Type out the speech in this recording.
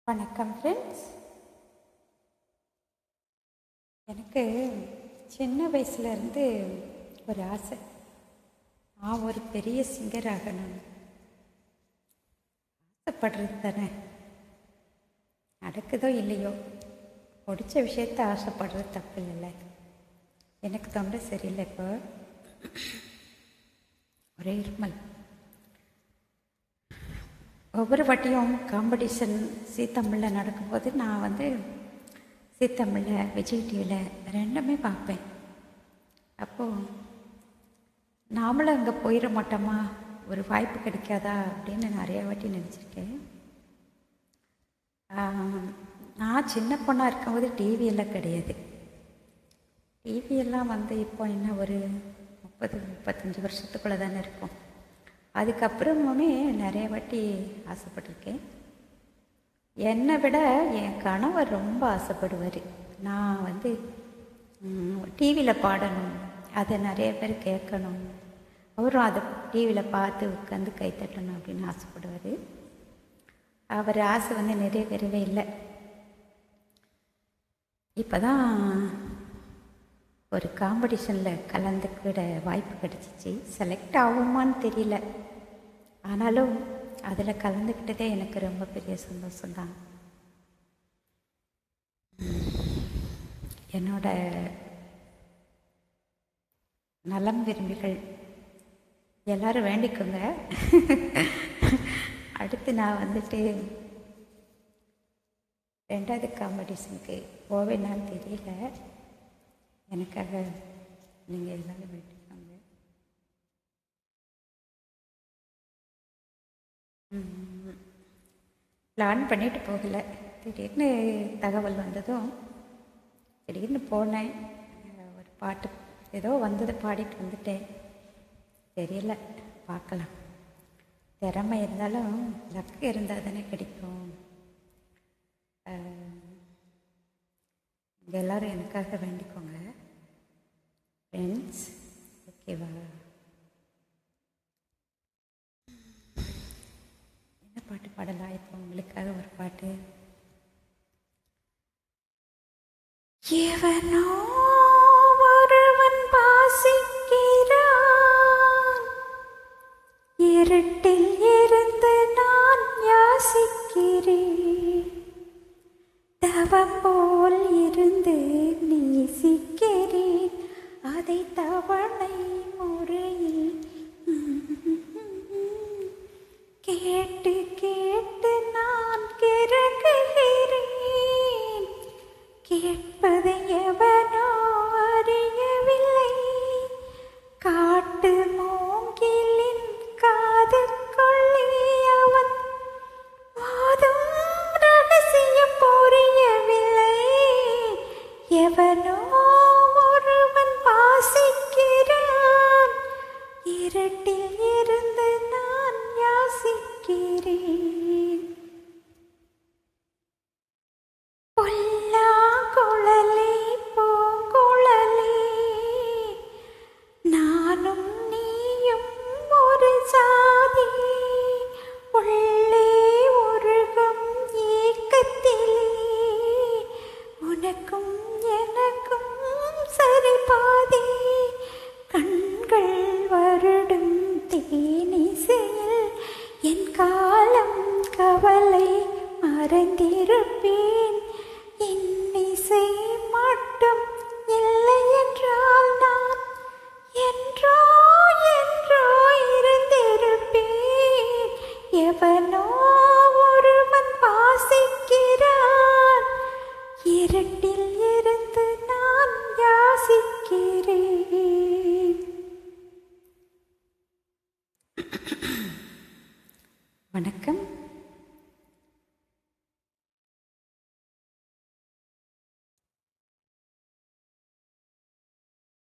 வணக்கம் ஃப்ரெண்ட்ஸ். எனக்கு சின்ன வயசுலேருந்து ஒரு ஆசை, நான் ஒரு பெரிய சிங்கர் ஆகணும். ஆசைப்படுறது தானே, நடக்குதோ இல்லையோ, பிடிச்ச விஷயத்த ஆசைப்படுறது தப்பு இல்லைல்ல. எனக்கு தொண்டை சரியில்லை, இப்போ ஒரே இருமல். ஒவ்வொரு வாட்டியும் காம்படிஷன் ஜீ தமிழில் நடக்கும்போது நான் ஜீ தமிழில், விஜய் டிவியில் ரெண்டுமே பார்ப்பேன். அப்போது நாமளும் அங்கே போயிட மாட்டோமா, ஒரு வாய்ப்பு கிடைக்காதா அப்படின்னு நிறைய வாட்டி நினச்சிருக்கேன். நான் சின்ன பொண்ணாக இருக்கும்போது டிவியெல்லாம் கிடையாது. டிவியெல்லாம் இப்போ என்ன ஒரு 30-35 வருஷத்துக்குள்ளே தானே இருக்கும். அதுக்கப்புறமுமே நிறைய வாட்டி ஆசைப்பட்டிருக்கேன். என்னை விட என் கணவர் ரொம்ப ஆசைப்படுவார், நான் டிவியில் பாடணும், அதை நிறைய பேர் கேட்கணும், அவரும் அதை டிவியில் பார்த்து உட்காந்து கைத்தட்டணும் அப்படின்னு ஆசைப்படுவார். அவர் ஆசை நிறைவேறவே இல்லை. இப்போ தான் ஒரு காம்படிஷனில் கலந்துக்கிட வாய்ப்பு கிடச்சிச்சு. செலக்ட் ஆகுமான்னு தெரியல, ஆனாலும் அதில் கலந்துக்கிட்டதே எனக்கு ரொம்ப பெரிய சந்தோஷம்தான். என்னோட நலம் விரும்பிகள் எல்லாரும் வேண்டிக்கோங்க. அடுத்து நான் 2வது காம்படிஷனுக்கு போவேனான்னு தெரியல. எனக்காக நீங்கள் எல்லாரும் வேண்டிக்கோங்க. பிளான் பண்ணிட்டு போகலை, திடீர்னு தகவல் வந்ததும் திடீர்னு போனேன். ஒரு பாட்டு ஏதோ வந்தது, பாடிட்டு வந்துட்டேன். தெரியல, பார்க்கலாம். திறமை இருந்தாலும் லக்கு இருந்தால் தானே கிடைக்கும். இங்கே எல்லோரும் எனக்காக வேண்டிக்கோங்க ஃப்ரெண்ட்ஸ், ஓகேவா? என்ன பாட்டு பாடலாம் இப்போ உங்களுக்காக? ஒரு பாட்டு, எவனோ ஒருவன் வாசிக்கிறான், இருட்டில் இருந்து நான் யாசிக்கிறேன், தவம் போல் இருந்து நேசிக்கிறேன், அதை தவணை முறையில் கேட்டு கேட்டு நான் கிறங்குகிறேன், கேட்பதை எவனோ அறியவில்லை, காட்டு மூங்கிலின் காதுக்குள்ளே அவன் வாதும் ரகசியம் புரியவில்லை, எவனோ ஒருவன் வாசிக்கிறான், இருட்டில் இருந்து நான் யாசிக்கிறேன், பொல்லா குழலே பூங்குழலே, நானும் நீயும் ஒரு சாதி, உள்ளே உருகும் ஏக்கத்திலே, உனக்கும் எனக்கும் சரி பாதி, கண்கள் வருடும் தேனிசையில் என் காலம் கவலை மறந்திருப்பேன், இன்னிசை மட்டும் இல்லை என்றால் நான் என்றோ என்றோ இருந்திருப்பேன், எவனோ ஒருவன் வாசிக்கிறான், இருட்டில் இருந்து நான் யாசிக்கிறேன். வணக்கம்.